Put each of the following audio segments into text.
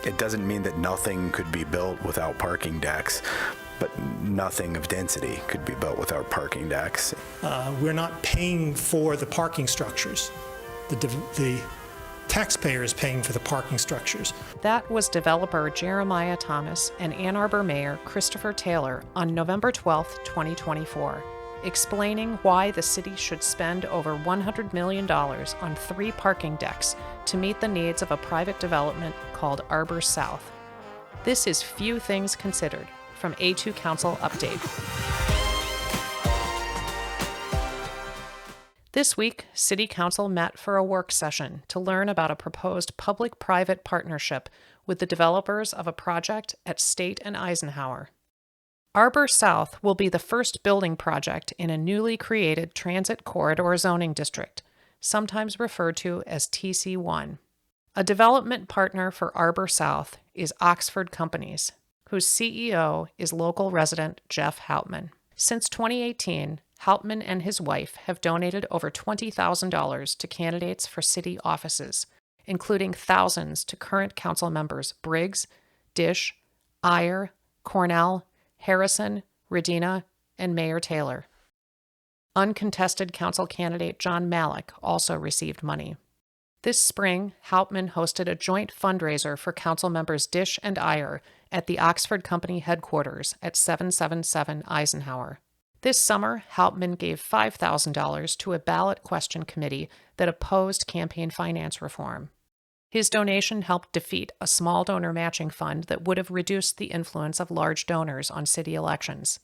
It doesn't mean that nothing could be built without parking decks, but nothing of density could be built without parking decks. We're not paying for the parking structures. The taxpayer is paying for the parking structures. That was developer Jeremiah Thomas and Ann Arbor Mayor Christopher Taylor on November 12, 2024, explaining why the city should spend over $100 million on 3 parking decks to meet the needs of a private development called Arbor South. This is Few Things Considered from A2 Council Update. This week, City Council met for a work session to learn about a proposed public-private partnership with the developers of a project at State and Eisenhower. Arbor South will be the first building project in a newly created transit corridor zoning district, sometimes referred to as TC1. A development partner for Arbor South is Oxford Companies, whose CEO is local resident Jeff Houtman. Since 2018, Houtman and his wife have donated over $20,000 to candidates for city offices, including thousands to current council members Briggs, Dish, Iyer, Cornell, Harrison, Redina, and Mayor Taylor. Uncontested council candidate John Malik also received money. This spring, Houtman hosted a joint fundraiser for council members Dish and Iyer at the Oxford Company headquarters at 777 Eisenhower. This summer, Houtman gave $5,000 to a ballot question committee that opposed campaign finance reform. His donation helped defeat a small donor matching fund that would have reduced the influence of large donors on city elections.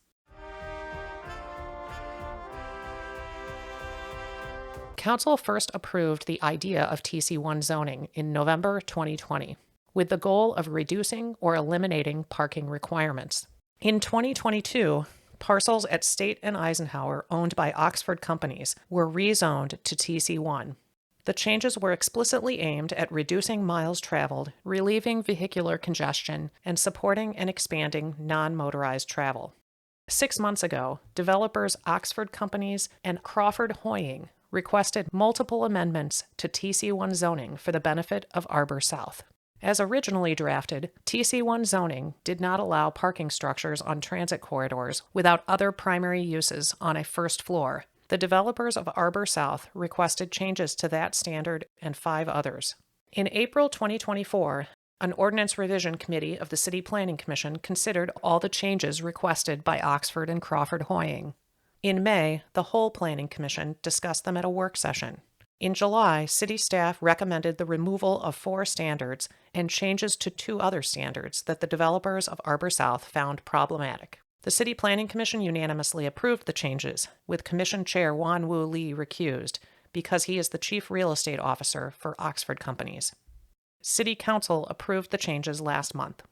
Council first approved the idea of TC1 zoning in November 2020, with the goal of reducing or eliminating parking requirements. In 2022, parcels at State and Eisenhower owned by Oxford Companies were rezoned to TC1. The changes were explicitly aimed at reducing miles traveled, relieving vehicular congestion, and supporting and expanding non-motorized travel. 6 months ago, developers Oxford Companies and Crawford requested multiple amendments to TC1 zoning for the benefit of Arbor South. As originally drafted, TC1 zoning did not allow parking structures on transit corridors without other primary uses on a first floor. The developers of Arbor South requested changes to that standard and 5 others. In April 2024, an ordinance revision committee of the City Planning Commission considered all the changes requested by Oxford and Crawford Hoying. In May, the whole Planning Commission discussed them at a work session. In July, city staff recommended the removal of 4 standards and changes to 2 other standards that the developers of Arbor South found problematic. The City Planning Commission unanimously approved the changes, with Commission Chair Wan Woo Lee recused because he is the Chief Real Estate Officer for Oxford Companies. City Council approved the changes last month.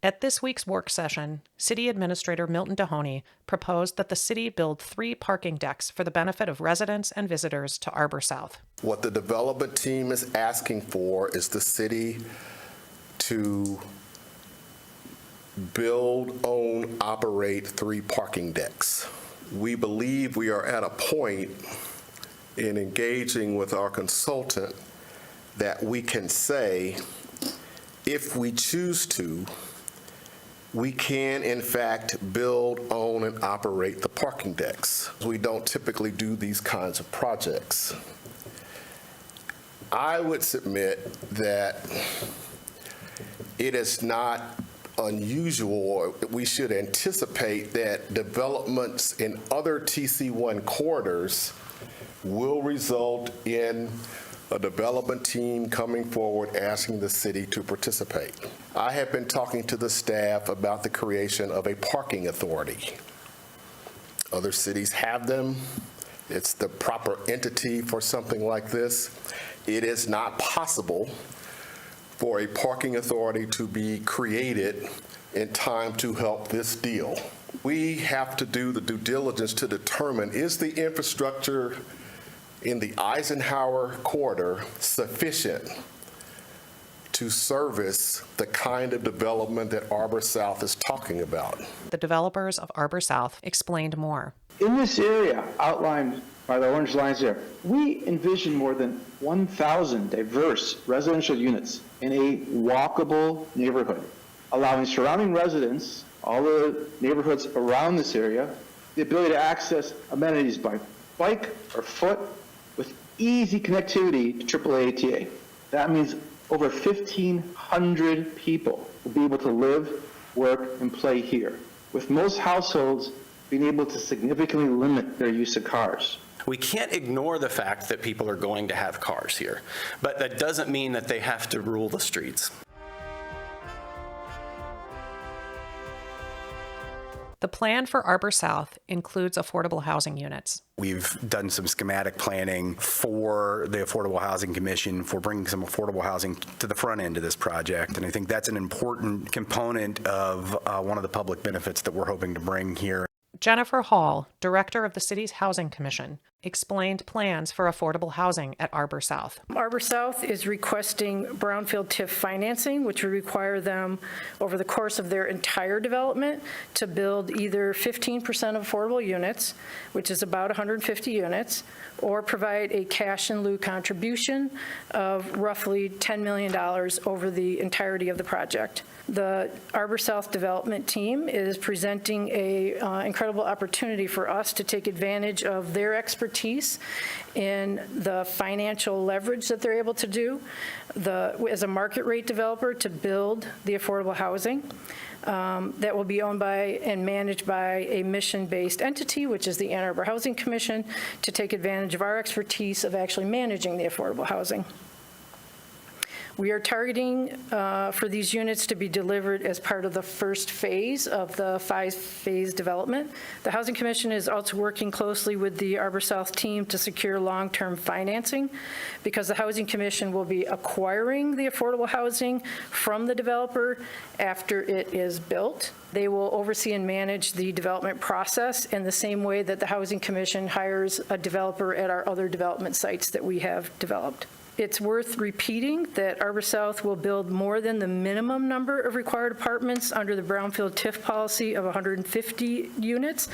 At this week's work session, City Administrator Milton Dohoney proposed that the city build 3 parking decks for the benefit of residents and visitors to Arbor South. What the development team is asking for is the city to build, own, operate 3 parking decks. We believe we are at a point in engaging with our consultant that we can say, if we choose to, we can, in fact, build, own, and operate the parking decks. We don't typically do these kinds of projects. I would submit that it is not unusual, or we should anticipate that developments in other TC1 corridors will result in a development team coming forward asking the city to participate. I have been talking to the staff about the creation of a parking authority. Other cities have them. It's the proper entity for something like this. It is not possible for a parking authority to be created in time to help this deal. We have to do the due diligence to determine, is the infrastructure in the Eisenhower corridor sufficient to service the kind of development that Arbor South is talking about? The developers of Arbor South explained more. In this area outlined by the orange lines there. We envision more than 1,000 diverse residential units in a walkable neighborhood, allowing surrounding residents, all the neighborhoods around this area, the ability to access amenities by bike or foot with easy connectivity to AAA ATA. That means over 1,500 people will be able to live, work, and play here, with most households being able to significantly limit their use of cars. We can't ignore the fact that people are going to have cars here, but that doesn't mean that they have to rule the streets. The plan for Arbor South includes affordable housing units. We've done some schematic planning for the Affordable Housing Commission for bringing some affordable housing to the front end of this project. And I think that's an important component of one of the public benefits that we're hoping to bring here. Jennifer Hall, director of the city's Housing Commission, explained plans for affordable housing at Arbor South. Arbor South is requesting brownfield TIF financing, which would require them over the course of their entire development to build either 15% of affordable units, which is about 150 units, or provide a cash in lieu contribution of roughly $10 million over the entirety of the project. The Arbor South development team is presenting an incredible opportunity for us to take advantage of their expertise in the financial leverage that they're able to do as a market rate developer to build the affordable housing that will be owned by and managed by a mission-based entity, which is the Ann Arbor Housing Commission, to take advantage of our expertise of actually managing the affordable housing. We are targeting for these units to be delivered as part of the first phase of the 5-phase development. The Housing Commission is also working closely with the Arbor South team to secure long-term financing, because the Housing Commission will be acquiring the affordable housing from the developer after it is built. They will oversee and manage the development process in the same way that the Housing Commission hires a developer at our other development sites that we have developed. It's worth repeating that Arbor South will build more than the minimum number of required apartments under the brownfield TIF policy of 150 units,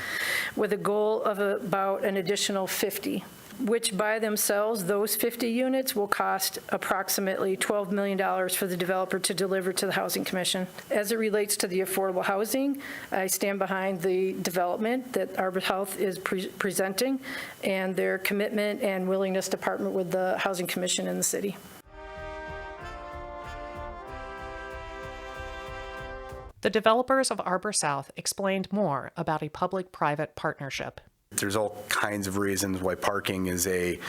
with a goal of about an additional 50, which by themselves, those 50 units will cost approximately $12 million for the developer to deliver to the Housing Commission. As it relates to the affordable housing, I stand behind the development that Arbor South is presenting and their commitment and willingness to partner with the Housing Commission in the city. The developers of Arbor South explained more about a public-private partnership. There's all kinds of reasons why parking is a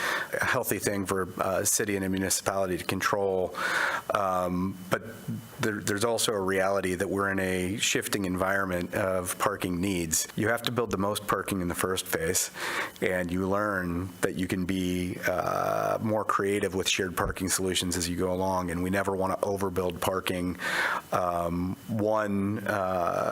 healthy thing for a city and a municipality to control, but there's also a reality that we're in a shifting environment of parking needs. You have to build the most parking in the first phase, and you learn that you can be more creative with shared parking solutions as you go along, and we never want to overbuild parking, one,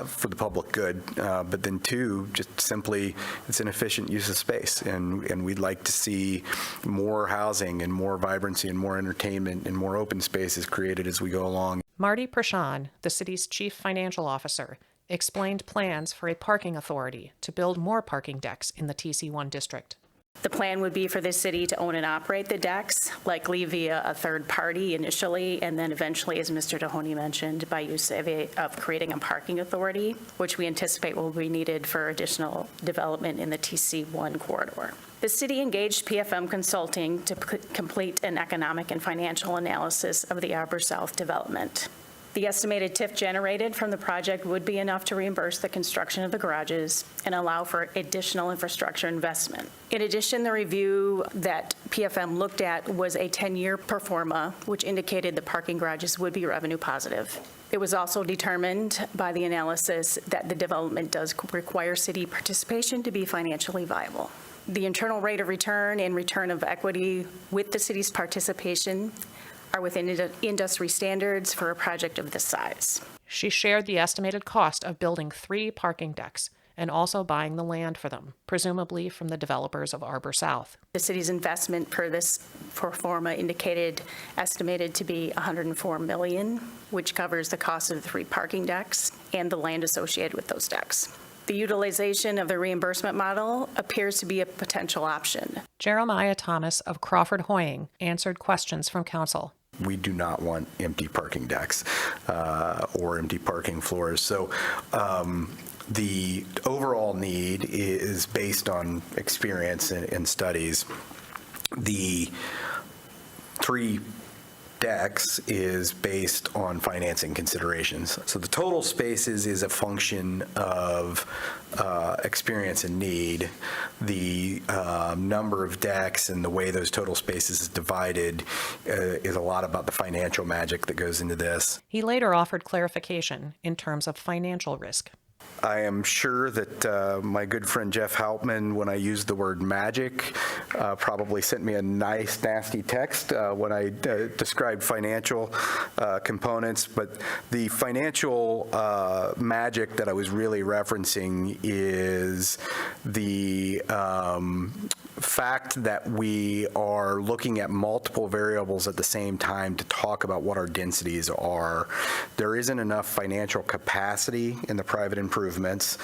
for the public good, but then two, just simply it's an efficient use of space, and we'd like to see more housing and more vibrancy and more entertainment and more open spaces created as we go along. Marty Prashan, the city's chief financial officer, explained plans for a parking authority to build more parking decks in the TC1 district. The plan would be for the city to own and operate the decks, likely via a third party initially, and then eventually, as Mr. Dohoney mentioned, by use of creating a parking authority, which we anticipate will be needed for additional development in the TC1 corridor. The city engaged PFM Consulting to complete an economic and financial analysis of the Arbor South development. The estimated TIF generated from the project would be enough to reimburse the construction of the garages and allow for additional infrastructure investment. In addition, the review that PFM looked at was a 10-year pro forma, which indicated the parking garages would be revenue positive. It was also determined by the analysis that the development does require city participation to be financially viable. The internal rate of return and return of equity with the city's participation are within industry standards for a project of this size. She shared the estimated cost of building 3 parking decks and also buying the land for them, presumably from the developers of Arbor South. The city's investment per this pro forma estimated to be $104 million, which covers the cost of the 3 parking decks and the land associated with those decks. The utilization of the reimbursement model appears to be a potential option. Jeremiah Thomas of Crawford Hoying answered questions from council. We do not want empty parking decks or empty parking floors. So the overall need is based on experience and studies. The 3 decks is based on financing considerations. So the total spaces is a function of experience and need. The number of decks and the way those total spaces is divided is a lot about the financial magic that goes into this. He later offered clarification in terms of financial risk. I am sure that my good friend Jeff Hauptman, when I used the word magic, probably sent me a nice, nasty text when I described financial components. But the financial magic that I was really referencing is the fact that we are looking at multiple variables at the same time to talk about what our densities are. There isn't enough financial capacity in the private improvements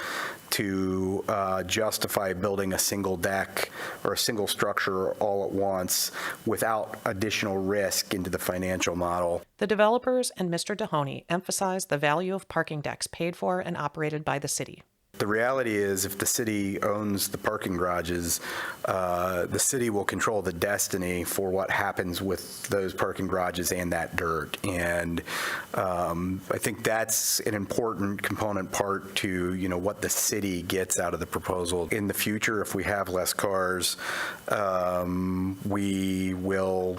to justify building a single deck or a single structure all at once without additional risk into the financial model. The developers and Mr. Dohoney emphasized the value of parking decks paid for and operated by the city. The reality is, if the city owns the parking garages, the city will control the destiny for what happens with those parking garages and that dirt. And I think that's an important component part to, what the city gets out of the proposal. In the future, if we have less cars, we will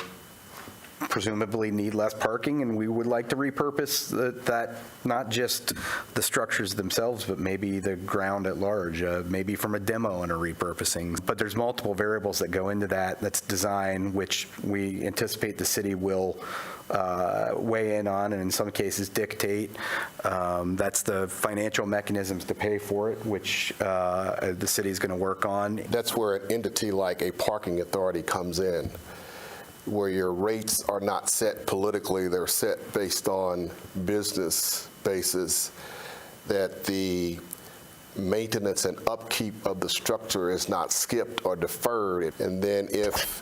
presumably need less parking, and we would like to repurpose that, not just the structures themselves, but maybe the ground at large, maybe from a demo and a repurposing. But there's multiple variables that go into that. That's design, which we anticipate the city will weigh in on and in some cases dictate. That's the financial mechanisms to pay for it, which the city is going to work on. That's where an entity like a parking authority comes in, where your rates are not set politically, they're set based on business basis, that the maintenance and upkeep of the structure is not skipped or deferred. And then if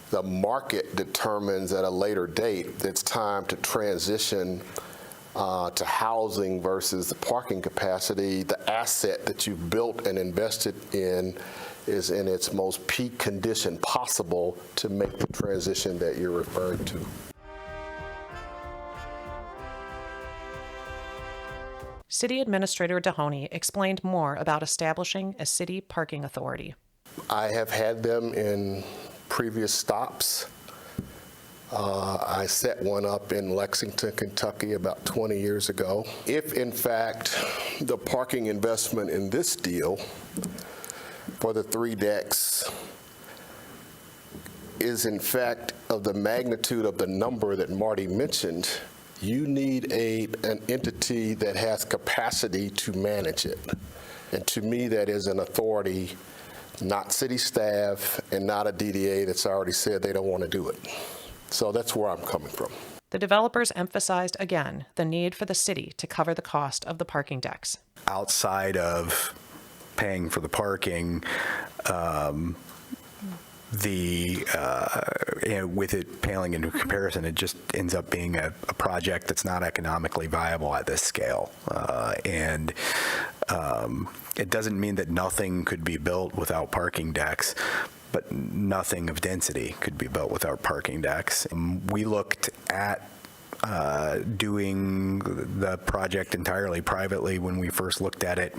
the market determines at a later date it's time to transition to housing versus the parking capacity, the asset that you've built and invested in is in its most peak condition possible to make the transition that you're referring to. City Administrator Dohoney explained more about establishing a city parking authority. I have had them in previous stops. I set one up in Lexington, Kentucky about 20 years ago. If, in fact, the parking investment in this deal for the 3 decks is, in fact, of the magnitude of the number that Marty mentioned, you need an entity that has capacity to manage it. And to me, that is an authority, not city staff and not a DDA that's already said they don't want to do it. So that's where I'm coming from. The developers emphasized again the need for the city to cover the cost of the parking decks. Outside of paying for the parking, with it paling into comparison, it just ends up being a project that's not economically viable at this scale. And it doesn't mean that nothing could be built without parking decks, but nothing of density could be built without parking decks. We looked at doing the project entirely privately when we first looked at it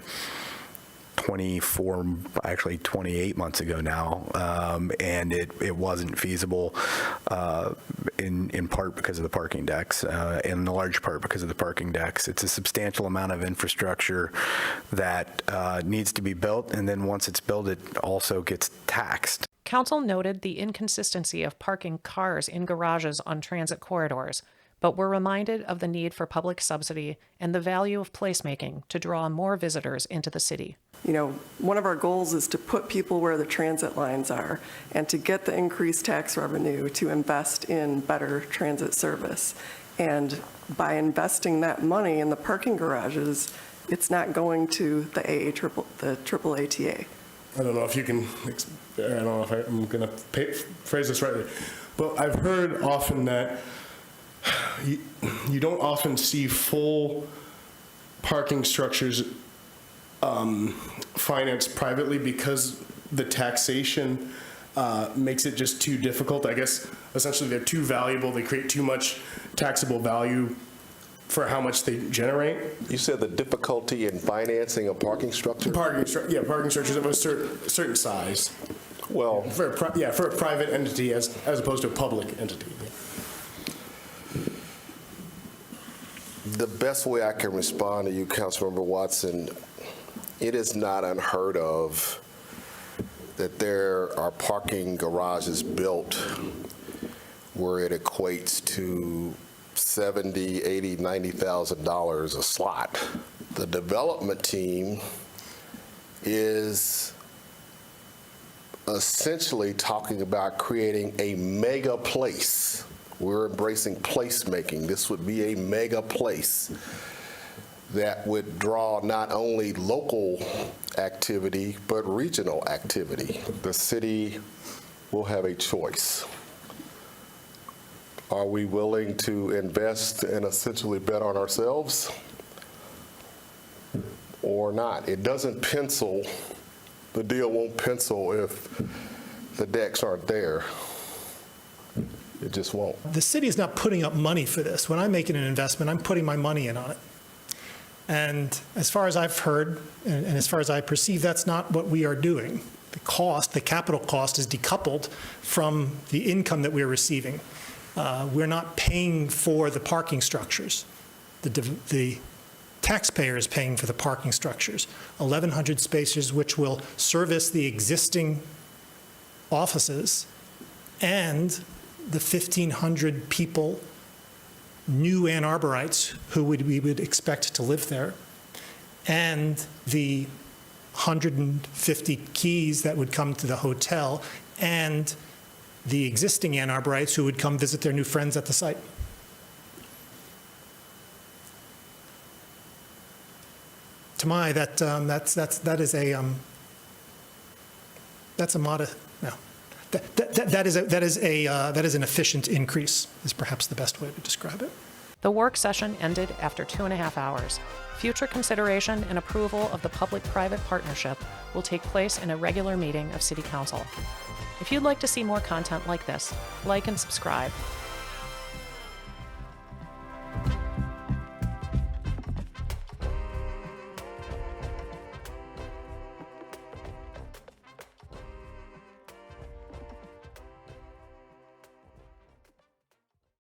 28 months ago now, and it wasn't feasible in part because of the parking decks, in large part because of the parking decks. It's a substantial amount of infrastructure that needs to be built, and then once it's built, it also gets taxed. Council noted the inconsistency of parking cars in garages on transit corridors, but were reminded of the need for public subsidy and the value of placemaking to draw more visitors into the city. One of our goals is to put people where the transit lines are and to get the increased tax revenue to invest in better transit service. And by investing that money in the parking garages, It's not going to the AAATA. I don't know if you can, I don't know if I'm going to phrase this rightly, but I've heard often that you don't often see full parking structures financed privately because the taxation makes it just too difficult. I guess essentially they're too valuable. They create too much taxable value for how much they generate. You said the difficulty in financing a parking structure? Parking structures of a certain size. Well, For a private entity as opposed to a public entity. the best way I can respond to you, Councilmember Watson, it is not unheard of that there are parking garages built where it equates to $70,000, $80,000, $90,000 a slot. The development team is essentially talking about creating a mega place. We're embracing placemaking. This would be a mega place that would draw not only local activity, but regional activity. The city will have a choice. Are we willing to invest and essentially bet on ourselves or not? It doesn't pencil, the deal won't pencil if the decks aren't there. It just won't. The city is not putting up money for this. When I'm making an investment, I'm putting my money in on it. And as far as I've heard, and as far as I perceive, that's not what we are doing. The cost, the capital cost, is decoupled from the income that we're receiving. We're not paying for the parking structures. The taxpayer is paying for the parking structures. 1,100 spaces which will service the existing offices and the 1,500 people, new Ann Arborites, who we would expect to live there, and the 150 keys that would come to the hotel, and the existing Ann Arborites who would come visit their new friends at the site. To my, that's a modest, no. That is an efficient increase, is perhaps the best way to describe it. The work session ended after 2.5 hours. Future consideration and approval of the public-private partnership will take place in a regular meeting of City Council. If you'd like to see more content like this, like and subscribe.